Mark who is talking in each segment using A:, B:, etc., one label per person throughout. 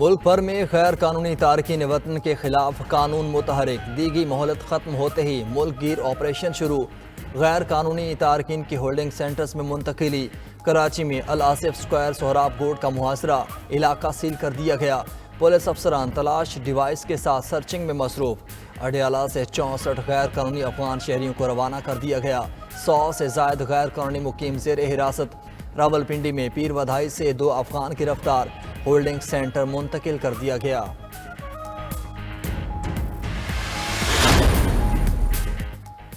A: ملک بھر میں غیر قانونی تارکین وطن کے خلاف قانون متحرک، دیگی مہلت ختم ہوتے ہی ملک گیر آپریشن شروع۔ غیر قانونی تارکین کی ہولڈنگ سینٹرز میں منتقلی۔ کراچی میں الآصف سکوائر سہراب گوٹ کا محاصرہ، علاقہ سیل کر دیا گیا۔ پولیس افسران تلاش ڈیوائس کے ساتھ سرچنگ میں مصروف۔ اڈیالہ سے 64 غیر قانونی افغان شہریوں کو روانہ کر دیا گیا۔ 100 سے زائد غیر قانونی مقیم زیر حراست۔ راولپنڈی میں پیر ودھائی سے 2 افغان گرفتار، ہولڈنگ سینٹر منتقل کر دیا گیا۔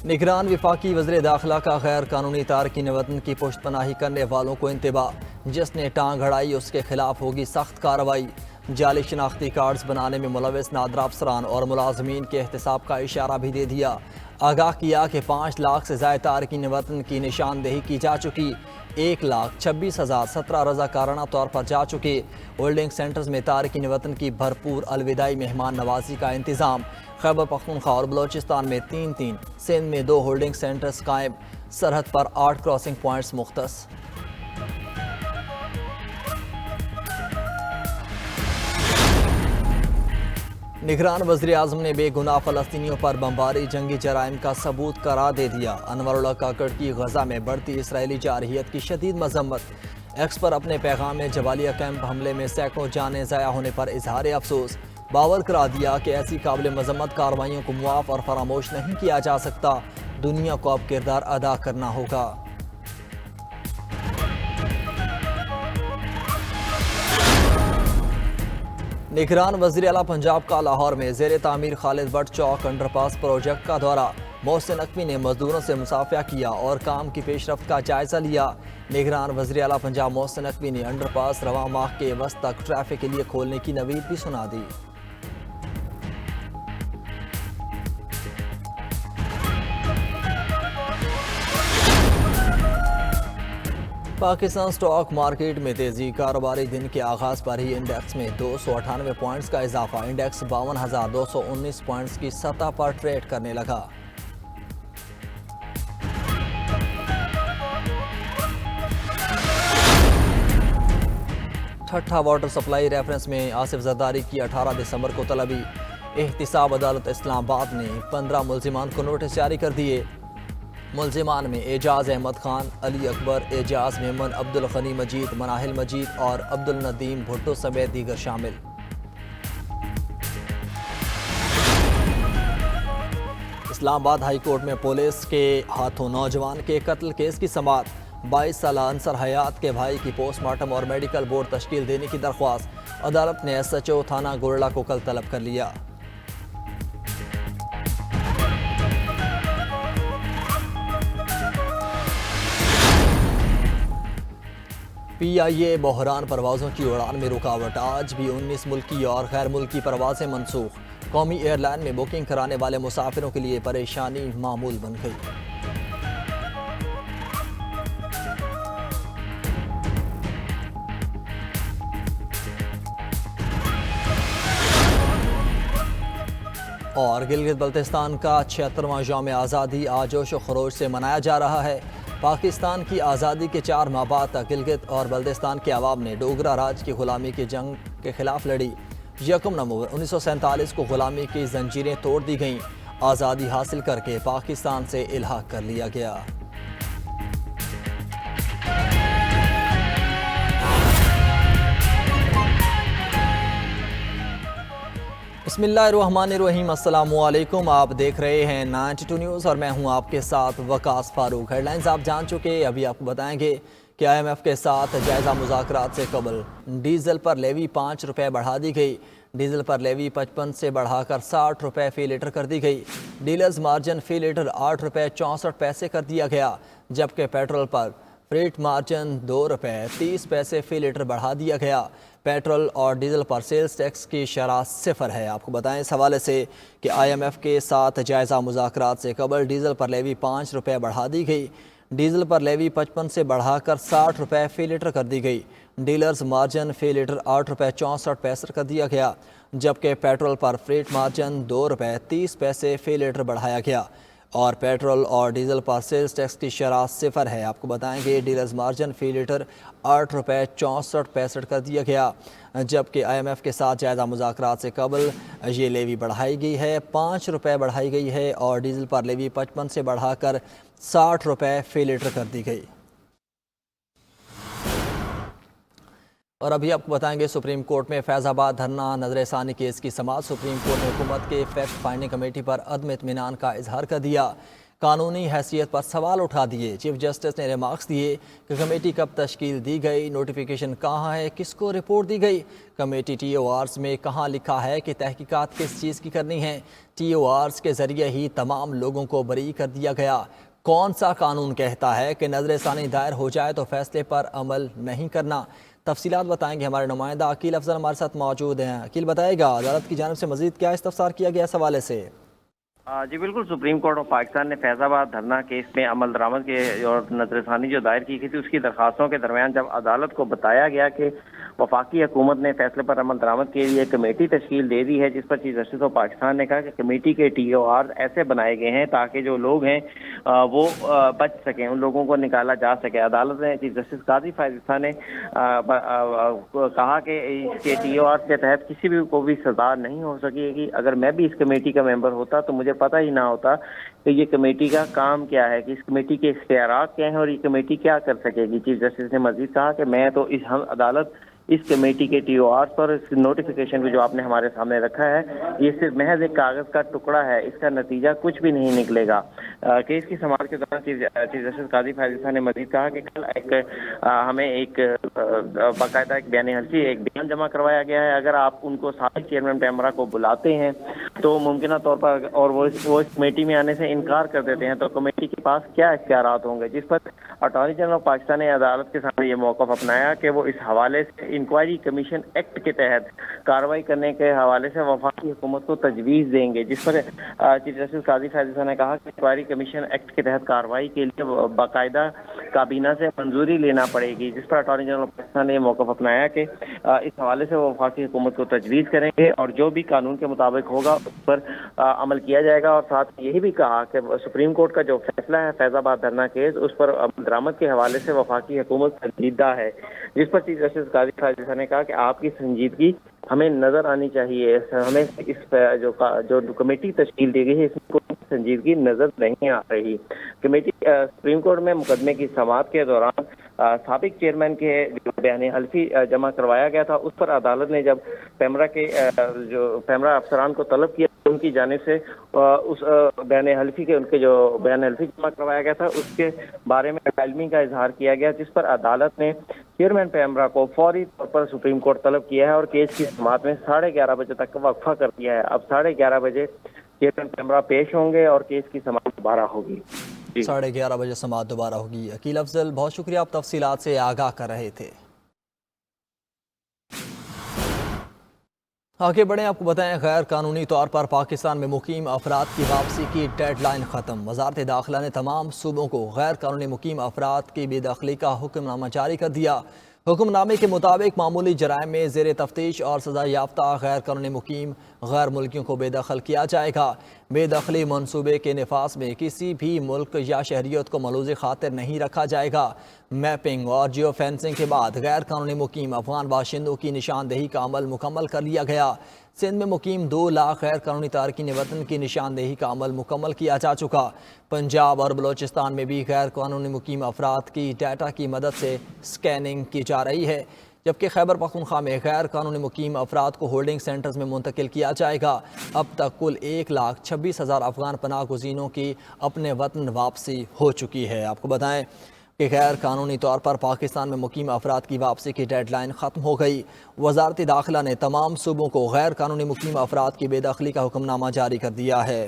A: نگران وفاقی وزیر داخلہ کا غیر قانونی تارکین وطن کی پشت پناہی کرنے والوں کو انتباہ، جس نے ٹانگ اڑائی اس کے خلاف ہوگی سخت کارروائی۔ جعلی شناختی کارڈز بنانے میں ملوث نادرا افسران اور ملازمین کے احتساب کا اشارہ بھی دے دیا۔ آگاہ کیا کہ 5 لاکھ سے زائد تارکین وطن کی نشاندہی کی جا چکی، 1,26,017 رضاکارانہ طور پر جا چکے۔ ہولڈنگ سینٹرز میں تارکین وطن کی بھرپور الوداعی مہمان نوازی کا انتظام۔ خیبر پختونخوا اور بلوچستان میں 3، سندھ میں 2 ہولڈنگ سینٹرز قائم، سرحد پر 8 کراسنگ پوائنٹس مختص۔ نگران وزیر اعظم نے بے گناہ فلسطینیوں پر بمباری جنگی جرائم کا ثبوت قرار دے دیا۔ انور اللہ کاکڑ کی غزہ میں بڑھتی اسرائیلی جارحیت کی شدید مذمت۔ ایکس پر اپنے پیغام میں جبالیہ کیمپ حملے میں سینکڑوں جانیں ضائع ہونے پر اظہار افسوس، باور کرا دیا کہ ایسی قابل مذمت کارروائیوں کو معاف اور فراموش نہیں کیا جا سکتا، دنیا کو اب کردار ادا کرنا ہوگا۔ نگران وزیر اعلیٰ پنجاب کا لاہور میں زیر تعمیر خالد but Chowk under pass project کا دورہ۔ محسن نقوی نے مزدوروں سے مصافحہ کیا اور کام کی پیش رفت کا جائزہ لیا۔ نگران وزیر اعلیٰ پنجاب محسن نقوی نے انڈر پاس رواں ماہ کے وسط تک ٹریفک کے لیے کھولنے کی نوید بھی سنا دی۔ پاکستان سٹاک مارکیٹ میں تیزی، کاروباری دن کے آغاز پر ہی انڈیکس میں 298 پوائنٹس کا اضافہ، انڈیکس 52,219 پوائنٹس کی سطح پر ٹریڈ کرنے لگا۔ ٹھٹھا واٹر سپلائی ریفرنس میں آصف زرداری کی 18 دسمبر کو طلبی۔ احتساب عدالت اسلام آباد نے 15 ملزمان کو نوٹس جاری کر دیے۔ ملزمان میں اعجاز احمد خان، علی اکبر، اعجاز میمن، عبدالغنی مجید، مناہل مجید اور عبدالندیم بھٹو سمیت دیگر شامل۔ اسلام آباد ہائی کورٹ میں پولیس کے ہاتھوں نوجوان کے قتل کیس کی سماعت۔ 22 سالہ انصر حیات کے بھائی کی پوسٹ مارٹم اور میڈیکل بورڈ تشکیل دینے کی درخواست، عدالت نے ایس ایچ او تھانہ گورڑہ کو کل طلب کر لیا۔ پی آئی اے بحران پروازوں کی اڑان میں رکاوٹ، آج بھی 19 ملکی اور غیر ملکی پروازیں منسوخ۔ قومی ایئر لائن میں بکنگ کرانے والے مسافروں کے لیے پریشانی معمول بن گئی۔ اور گلگت بلتستان کا 76واں یوم آزادی آج جوش و خروش سے منایا جا رہا ہے۔ پاکستان کی آزادی کے 4 ماہ بعد تک گلگت اور بلتستان کے عوام نے ڈوگرا راج کی غلامی کی جنگ کے خلاف لڑی۔ 1 نومبر 1947 کو غلامی کی زنجیریں توڑ دی گئیں، آزادی حاصل کر کے پاکستان سے الحاق کر لیا گیا۔ بسم اللہ الرحمن الرحیم، السلام علیکم، آپ دیکھ رہے ہیں 92 نیوز اور میں ہوں آپ کے ساتھ وقاص فاروق۔ ہیڈ لائنز آپ جان چکے، ابھی آپ کو بتائیں گے کہ آئی ایم ایف کے ساتھ جائزہ مذاکرات سے قبل ڈیزل پر لیوی 5 روپے بڑھا دی گئی۔ ڈیزل پر لیوی 55 سے بڑھا کر 60 روپے فی لیٹر کر دی گئی۔ ڈیلرز مارجن فی لیٹر 8 روپے 64 پیسے کر دیا گیا، جبکہ پیٹرول پر فریٹ مارجن 2 روپے 30 پیسے فی لیٹر بڑھا دیا گیا۔ پیٹرول اور ڈیزل پر سیلز ٹیکس کی شرح 0 ہے۔ آپ کو بتائیں اس حوالے سے کہ آئی ایم ایف کے ساتھ جائزہ مذاکرات سے قبل ڈیزل پر لیوی 5 روپے بڑھا دی گئی۔ ڈیزل پر لیوی 55 سے بڑھا کر 60 روپے فی لیٹر کر دی گئی۔ ڈیلرز مارجن فی لیٹر 8 روپے 64 پیسے کر دیا گیا، جبکہ پیٹرول پر فریٹ مارجن 2 روپے 30 پیسے فی لیٹر بڑھایا گیا۔ اور پیٹرول اور ڈیزل پر سیلز ٹیکس کی شرح 0 ہے۔ آپ کو بتائیں کہ ڈیلرز مارجن فی لیٹر 8 روپے 64 کر دیا گیا، جبکہ IMF کے ساتھ جائزہ مذاکرات سے قبل یہ لیوی بڑھائی گئی ہے، 5 روپے بڑھائی گئی ہے اور ڈیزل پر لیوی 55 سے بڑھا کر 60 روپے فی لیٹر کر دی گئی۔ اور ابھی آپ کو بتائیں گے سپریم کورٹ میں فیض آباد دھرنا نظر ثانی کیس کی سماعت۔ سپریم کورٹ نے حکومت کے فیکٹ فائنڈنگ کمیٹی پر عدم اطمینان کا اظہار کر دیا، قانونی حیثیت پر سوال اٹھا دیے۔ چیف جسٹس نے ریمارکس دیے کہ کمیٹی کب تشکیل دی گئی، نوٹیفیکیشن کہاں ہے، کس کو رپورٹ دی گئی، کمیٹی TORs میں کہاں لکھا ہے کہ تحقیقات کس چیز کی کرنی ہے، TORs کے ذریعے ہی تمام لوگوں کو بری کر دیا گیا۔ کون سا قانون کہتا ہے کہ نظر ثانی دائر ہو جائے تو فیصلے پر عمل نہیں کرنا؟ تفصیلات بتائیں گے ہمارے نمائندہ عقیل افضل ہمارے ساتھ موجود ہیں۔ عقیل بتائے گا عدالت کی جانب سے مزید کیا استفسار کیا گیا اس حوالے سے؟
B: جی بالکل، سپریم کورٹ آف پاکستان نے فیض آباد دھرنا کیس میں عمل درآمد کے اور نظر ثانی جو دائر کی گئی تھی اس کی درخواستوں کے درمیان جب عدالت کو بتایا گیا کہ وفاقی حکومت نے فیصلے پر عمل درآمد کے لیے کمیٹی تشکیل دے دی ہے، جس پر چیف جسٹس آف پاکستان نے کہا کہ کمیٹی کے TOR ایسے بنائے گئے ہیں تاکہ جو لوگ ہیں وہ بچ سکیں، ان لوگوں کو نکالا جا سکے۔ عدالت نے چیف جسٹس قاضی فائز عیسیٰ نے کہا کہ اس کے TOR کے تحت کسی بھی کو بھی سزا نہیں ہو سکے گی۔ اگر میں بھی اس کمیٹی کا ممبر ہوتا تو مجھے پتہ ہی نہ ہوتا کہ یہ کمیٹی کا کام کیا ہے، کہ اس کمیٹی کے اختیارات کیا ہیں اور یہ کمیٹی کیا کر سکے گی۔ چیف جسٹس نے مزید کہا کہ میں تو عدالت اس کمیٹی کے TORs پر اس نوٹیفیکیشن بھی جو آپ نے ہمارے سامنے رکھا ہے یہ صرف محض ایک کاغذ کا ٹکڑا ہے، اس کا نتیجہ کچھ بھی نہیں نکلے گا۔ کیس کی سماعت کے دوران چیف جسٹس قاضی فائز عیسیٰ نے مزید کہا کہ کل ہمیں ایک باقاعدہ ایک بیان حلفی ایک بیان جمع کروایا گیا ہے، اگر آپ ان کو سابق چیئرمین پیمرا کو بلاتے ہیں تو ممکنہ طور پر اور وہ اس کمیٹی میں آنے سے انکار کر دیتے ہیں تو کمیٹی کے پاس کیا اختیارات ہوں گے، جس پر اٹارنی جنرل آف پاکستان نے عدالت کے سامنے یہ موقف اپنایا کہ وہ اس حوالے سے انکوائری کمیشن ایکٹ کے تحت کارروائی کرنے کے حوالے سے وفاقی حکومت کو تجویز دیں گے، جس پر چیف جسٹس قاضی فائز عیسیٰ نے کہا کہ انکوائری کمیشن ایکٹ کے تحت کارروائی کے لیے باقاعدہ کابینہ سے منظوری لینا پڑے گی، جس پر اٹارنی جنرل آف پاکستان نے یہ موقف اپنایا کہ اس حوالے سے وہ وفاقی حکومت کو تجویز کریں گے اور جو بھی قانون کے مطابق ہوگا اس پر عمل کیا جائے گا۔ اور ساتھ یہی بھی کہا کہ سپریم کورٹ کا جو فیصلہ ہے فیض آباد دھرنا کیس اس پر عمل درآمد کے حوالے سے وفاقی حکومت سنجیدہ ہے، جس پر چیف جسٹس قاضی فائز عیسیٰ نے کہا کہ آپ کی سنجیدگی ہمیں نظر آنی چاہیے، ہمیں اس جو کمیٹی تشکیل دی گئی ہے اس میں کوئی سنجیدگی نظر نہیں آ رہی۔ کمیٹی سپریم کورٹ میں مقدمے کی سماعت کے دوران سابق چیئرمین کے جو بیان حلفی جمع کروایا گیا تھا اس پر عدالت نے جب پیمرا کے جو پیمرا افسران کو طلب کیا ان کی جانب سے اس بیان حلفی کے ان کے جو بیان حلفی جمع کروایا گیا تھا اس کے بارے میں علمی کا اظہار کیا گیا، جس پر عدالت نے چیئرمین پیمرا کو فوری طور پر سپریم کورٹ طلب کیا ہے اور کیس کی سماعت میں 11:30 بجے تک وقفہ کر دیا ہے۔ اب 11:30 بجے چیئرمین پیمرا پیش ہوں گے اور کیس کی سماعت دوبارہ ہوگی۔
A: 11:30 بجے سماعت دوبارہ ہوگی۔ عقیل افضل بہت شکریہ، آپ تفصیلات سے آگاہ کر رہے تھے۔ آگے بڑھیں، آپ کو بتائیں غیر قانونی طور پر پاکستان میں مقیم افراد کی واپسی کی ڈیڈ لائن ختم۔ وزارت داخلہ نے تمام صوبوں کو غیر قانونی مقیم افراد کی بے دخلی کا حکم نامہ جاری کر دیا۔ حکم نامے کے مطابق معمولی جرائم میں زیر تفتیش اور سزا یافتہ غیر قانونی مقیم غیر ملکیوں کو بے دخل کیا جائے گا۔ بے دخلی منصوبے کے نفاذ میں کسی بھی ملک یا شہریت کو ملوث خاطر نہیں رکھا جائے گا۔ میپنگ اور جیو فینسنگ کے بعد غیر قانونی مقیم افغان باشندوں کی نشاندہی کا عمل مکمل کر لیا گیا۔ سندھ میں مقیم 2 لاکھ غیر قانونی تارکین وطن کی نشاندہی کا عمل مکمل کیا جا چکا۔ پنجاب اور بلوچستان میں بھی غیر قانونی مقیم افراد کی ڈیٹا کی مدد سے سکیننگ کی جا رہی ہے، جبکہ خیبر پختونخوا میں غیر قانونی مقیم افراد کو ہولڈنگ سینٹرز میں منتقل کیا جائے گا۔ اب تک کل 1,26,000 افغان پناہ گزینوں کی اپنے وطن واپسی ہو چکی ہے۔ آپ کو بتائیں کہ غیر قانونی طور پر پاکستان میں مقیم افراد کی واپسی کی ڈیڈ لائن ختم ہو گئی۔ وزارت داخلہ نے تمام صوبوں کو غیر قانونی مقیم افراد کی بے دخلی کا حکم نامہ جاری کر دیا ہے۔